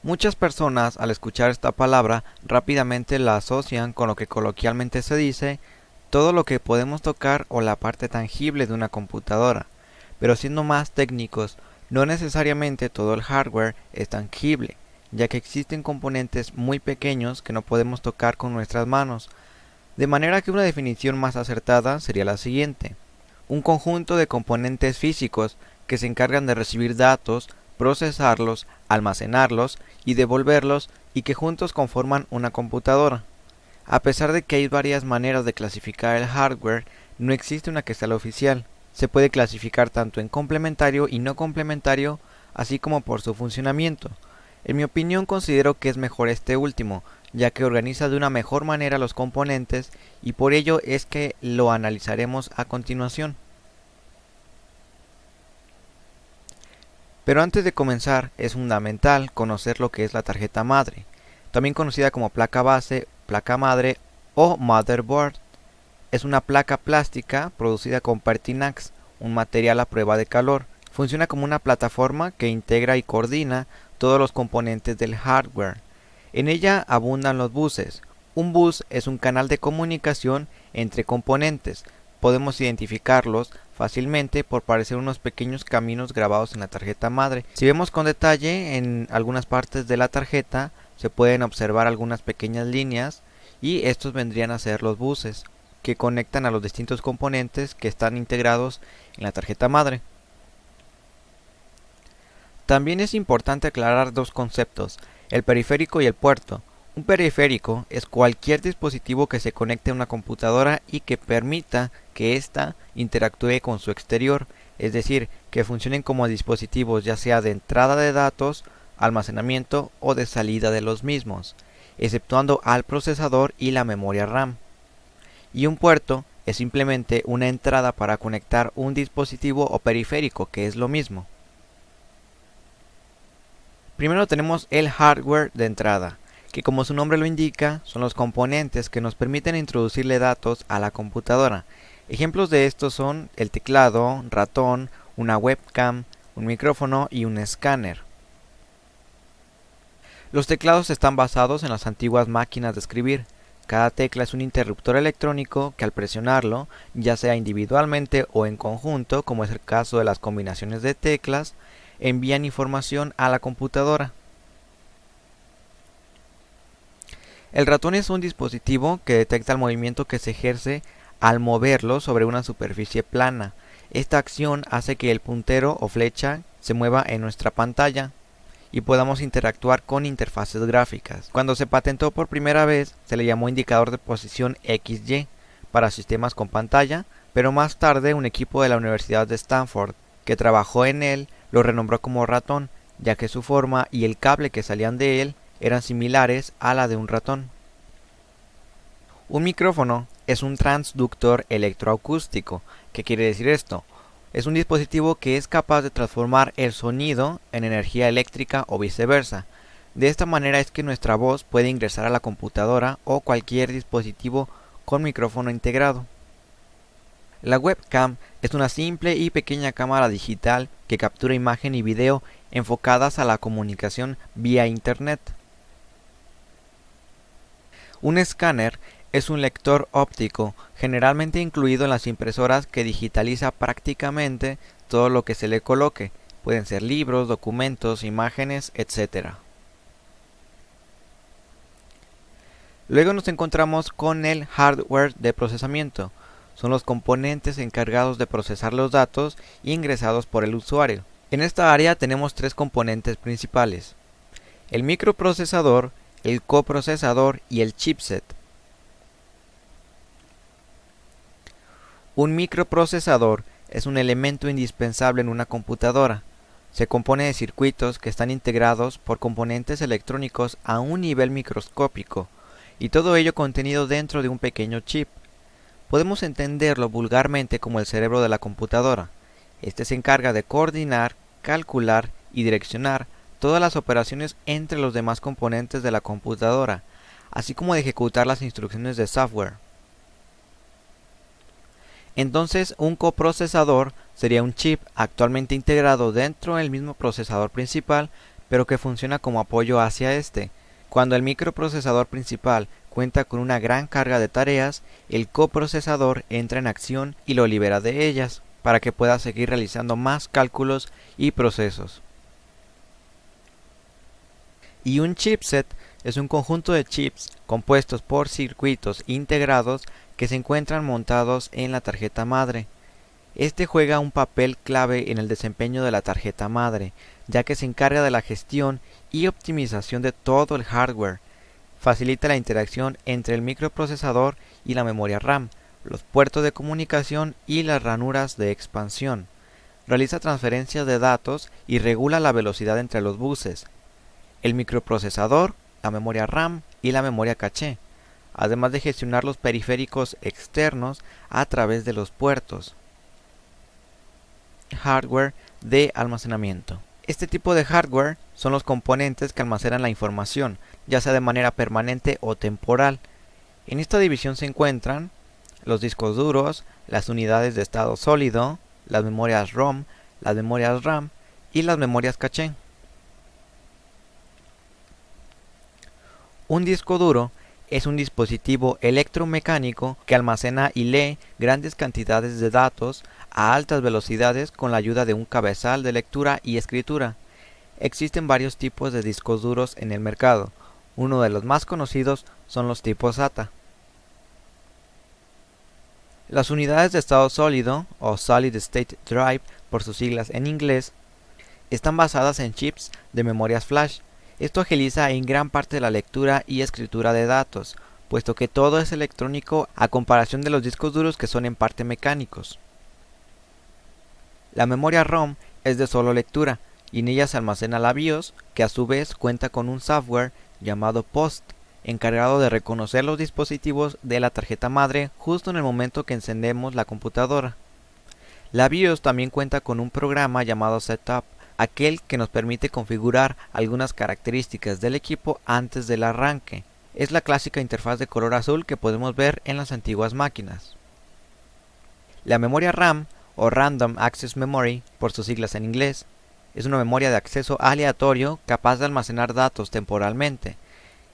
Muchas personas al escuchar esta palabra rápidamente la asocian con lo que coloquialmente se dice todo lo que podemos tocar o la parte tangible de una computadora, pero siendo más técnicos, no necesariamente todo el hardware es tangible, ya que existen componentes muy pequeños que no podemos tocar con nuestras manos, de manera que una definición más acertada sería la siguiente: un conjunto de componentes físicos que se encargan de recibir datos, procesarlos, almacenarlos y devolverlos, y que juntos conforman una computadora. A pesar de que hay varias maneras de clasificar el hardware, no existe una que sea la oficial. Se puede clasificar tanto en complementario y no complementario, así como por su funcionamiento. En mi opinión, considero que es mejor este último, ya que organiza de una mejor manera los componentes, y por ello es que lo analizaremos a continuación. Pero antes de comenzar, es fundamental conocer lo que es la tarjeta madre, también conocida como placa base, placa madre o motherboard. Es una placa plástica producida con Pertinax, un material a prueba de calor. Funciona como una plataforma que integra y coordina todos los componentes del hardware. En ella abundan los buses. Un bus es un canal de comunicación entre componentes. Podemos identificarlos fácilmente por parecer unos pequeños caminos grabados en la tarjeta madre. Si vemos con detalle en algunas partes de la tarjeta, se pueden observar algunas pequeñas líneas, y estos vendrían a ser los buses que conectan a los distintos componentes que están integrados en la tarjeta madre. También es importante aclarar dos conceptos: el periférico y el puerto. Un periférico es cualquier dispositivo que se conecte a una computadora y que permita que ésta interactúe con su exterior, es decir, que funcionen como dispositivos ya sea de entrada de datos, almacenamiento o de salida de los mismos, exceptuando al procesador y la memoria RAM. Y un puerto es simplemente una entrada para conectar un dispositivo o periférico, que es lo mismo. Primero tenemos el hardware de entrada, que como su nombre lo indica, son los componentes que nos permiten introducirle datos a la computadora. Ejemplos de estos son el teclado, ratón, una webcam, un micrófono y un escáner. Los teclados están basados en las antiguas máquinas de escribir. Cada tecla es un interruptor electrónico que al presionarlo, ya sea individualmente o en conjunto, como es el caso de las combinaciones de teclas, envían información a la computadora. El ratón es un dispositivo que detecta el movimiento que se ejerce al moverlo sobre una superficie plana. Esta acción hace que el puntero o flecha se mueva en nuestra pantalla y podamos interactuar con interfaces gráficas. Cuando se patentó por primera vez, se le llamó indicador de posición XY para sistemas con pantalla, pero más tarde un equipo de la Universidad de Stanford que trabajó en él lo renombró como ratón, ya que su forma y el cable que salían de él eran similares a la de un ratón. Un micrófono es un transductor electroacústico. ¿Qué quiere decir esto? Es un dispositivo que es capaz de transformar el sonido en energía eléctrica o viceversa. De esta manera es que nuestra voz puede ingresar a la computadora o cualquier dispositivo con micrófono integrado. La webcam es una simple y pequeña cámara digital que captura imagen y video enfocadas a la comunicación vía Internet. Un escáner es un lector óptico, generalmente incluido en las impresoras, que digitaliza prácticamente todo lo que se le coloque. Pueden ser libros, documentos, imágenes, etc. Luego nos encontramos con el hardware de procesamiento. Son los componentes encargados de procesar los datos ingresados por el usuario. En esta área tenemos tres componentes principales: el microprocesador, el coprocesador y el chipset. Un microprocesador es un elemento indispensable en una computadora. Se compone de circuitos que están integrados por componentes electrónicos a un nivel microscópico, y todo ello contenido dentro de un pequeño chip. Podemos entenderlo vulgarmente como el cerebro de la computadora. Este se encarga de coordinar, calcular y direccionar todas las operaciones entre los demás componentes de la computadora, así como de ejecutar las instrucciones de software. Entonces, un coprocesador sería un chip actualmente integrado dentro del mismo procesador principal, pero que funciona como apoyo hacia este. Cuando el microprocesador principal cuenta con una gran carga de tareas, el coprocesador entra en acción y lo libera de ellas, para que pueda seguir realizando más cálculos y procesos. Y un chipset es un conjunto de chips compuestos por circuitos integrados que se encuentran montados en la tarjeta madre. Este juega un papel clave en el desempeño de la tarjeta madre, ya que se encarga de la gestión y optimización de todo el hardware. Facilita la interacción entre el microprocesador y la memoria RAM, los puertos de comunicación y las ranuras de expansión. Realiza transferencias de datos y regula la velocidad entre los buses. El microprocesador, la memoria RAM y la memoria caché, además de gestionar los periféricos externos a través de los puertos. Hardware de almacenamiento. Este tipo de hardware son los componentes que almacenan la información, ya sea de manera permanente o temporal. En esta división se encuentran los discos duros, las unidades de estado sólido, las memorias ROM, las memorias RAM y las memorias caché. Un disco duro es un dispositivo electromecánico que almacena y lee grandes cantidades de datos a altas velocidades con la ayuda de un cabezal de lectura y escritura. Existen varios tipos de discos duros en el mercado. Uno de los más conocidos son los tipos SATA. Las unidades de estado sólido, o Solid State Drive por sus siglas en inglés, están basadas en chips de memorias flash. Esto agiliza en gran parte la lectura y escritura de datos, puesto que todo es electrónico a comparación de los discos duros que son en parte mecánicos. La memoria ROM es de solo lectura, y en ella se almacena la BIOS, que a su vez cuenta con un software llamado POST, encargado de reconocer los dispositivos de la tarjeta madre justo en el momento que encendemos la computadora. La BIOS también cuenta con un programa llamado Setup, aquel que nos permite configurar algunas características del equipo antes del arranque. Es la clásica interfaz de color azul que podemos ver en las antiguas máquinas. La memoria RAM, o Random Access Memory, por sus siglas en inglés, es una memoria de acceso aleatorio capaz de almacenar datos temporalmente.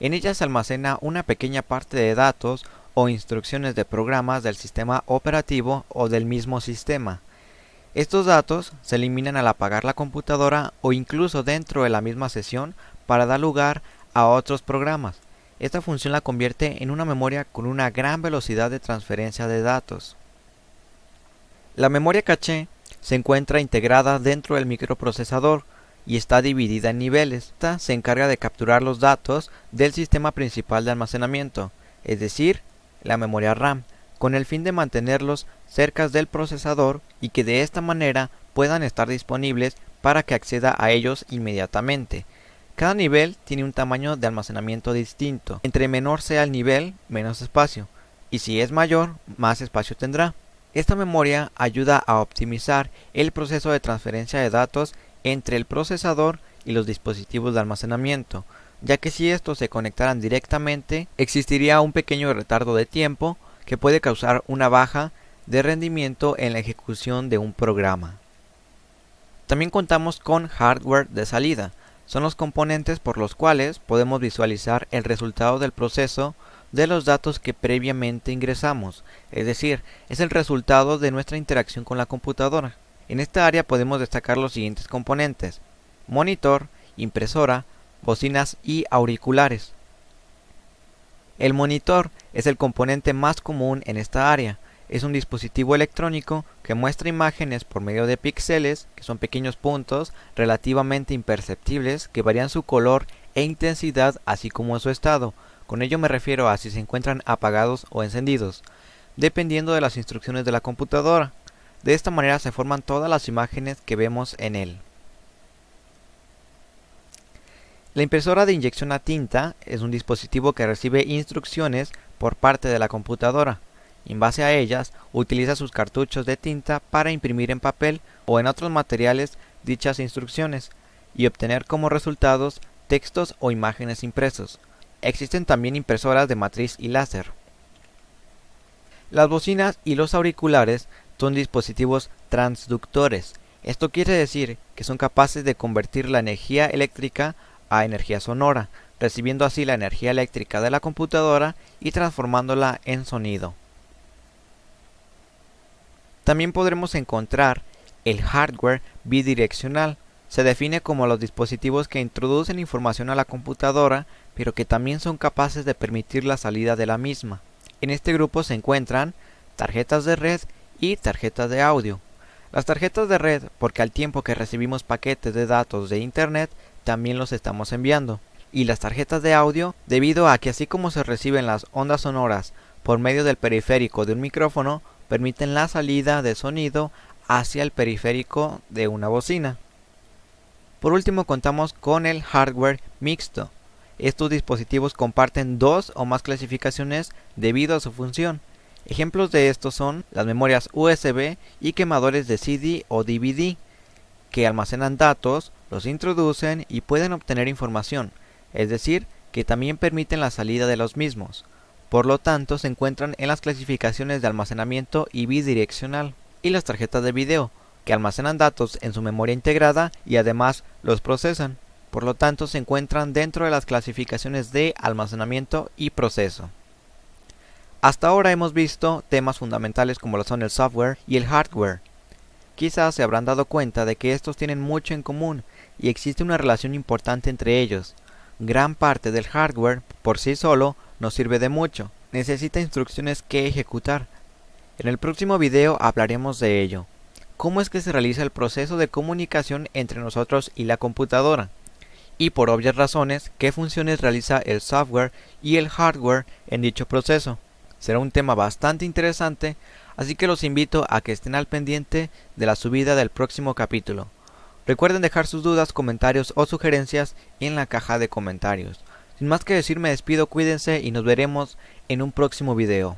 En ella se almacena una pequeña parte de datos o instrucciones de programas del sistema operativo o del mismo sistema. Estos datos se eliminan al apagar la computadora o incluso dentro de la misma sesión para dar lugar a otros programas. Esta función la convierte en una memoria con una gran velocidad de transferencia de datos. La memoria caché se encuentra integrada dentro del microprocesador y está dividida en niveles. Esta se encarga de capturar los datos del sistema principal de almacenamiento, es decir, la memoria RAM, con el fin de mantenerlos cerca del procesador y que de esta manera puedan estar disponibles para que acceda a ellos inmediatamente. Cada nivel tiene un tamaño de almacenamiento distinto. Entre menor sea el nivel, menos espacio, y si es mayor, más espacio tendrá. Esta memoria ayuda a optimizar el proceso de transferencia de datos entre el procesador y los dispositivos de almacenamiento, ya que si estos se conectaran directamente, existiría un pequeño retardo de tiempo que puede causar una baja de rendimiento en la ejecución de un programa. También contamos con hardware de salida. Son los componentes por los cuales podemos visualizar el resultado del proceso de los datos que previamente ingresamos, es decir, es el resultado de nuestra interacción con la computadora. En esta área podemos destacar los siguientes componentes: monitor, impresora, bocinas y auriculares. El monitor es el componente más común en esta área. Es un dispositivo electrónico que muestra imágenes por medio de píxeles, que son pequeños puntos relativamente imperceptibles que varían su color e intensidad así como su estado. Con ello me refiero a si se encuentran apagados o encendidos, dependiendo de las instrucciones de la computadora. De esta manera se forman todas las imágenes que vemos en él. La impresora de inyección a tinta es un dispositivo que recibe instrucciones por parte de la computadora. En base a ellas, utiliza sus cartuchos de tinta para imprimir en papel o en otros materiales dichas instrucciones y obtener como resultados textos o imágenes impresos. Existen también impresoras de matriz y láser. Las bocinas y los auriculares son dispositivos transductores. Esto quiere decir que son capaces de convertir la energía eléctrica a energía sonora, recibiendo así la energía eléctrica de la computadora y transformándola en sonido. También podremos encontrar el hardware bidireccional. Se define como los dispositivos que introducen información a la computadora, pero que también son capaces de permitir la salida de la misma. En este grupo se encuentran tarjetas de red y tarjetas de audio. Las tarjetas de red, porque al tiempo que recibimos paquetes de datos de Internet, también los estamos enviando. Y las tarjetas de audio, debido a que así como se reciben las ondas sonoras por medio del periférico de un micrófono, permiten la salida de sonido hacia el periférico de una bocina. Por último, contamos con el hardware mixto. Estos dispositivos comparten dos o más clasificaciones debido a su función. Ejemplos de estos son las memorias USB y quemadores de CD o DVD, que almacenan datos, los introducen y pueden obtener información, es decir, que también permiten la salida de los mismos. Por lo tanto, se encuentran en las clasificaciones de almacenamiento y bidireccional. Y las tarjetas de video, que almacenan datos en su memoria integrada y además los procesan. Por lo tanto, se encuentran dentro de las clasificaciones de almacenamiento y proceso. Hasta ahora hemos visto temas fundamentales como lo son el software y el hardware. Quizás se habrán dado cuenta de que estos tienen mucho en común y existe una relación importante entre ellos. Gran parte del hardware por sí solo no sirve de mucho, necesita instrucciones que ejecutar. En el próximo video hablaremos de ello. ¿Cómo es que se realiza el proceso de comunicación entre nosotros y la computadora? Y por obvias razones, ¿qué funciones realiza el software y el hardware en dicho proceso? Será un tema bastante interesante, así que los invito a que estén al pendiente de la subida del próximo capítulo. Recuerden dejar sus dudas, comentarios o sugerencias en la caja de comentarios. Sin más que decir, me despido, cuídense y nos veremos en un próximo video.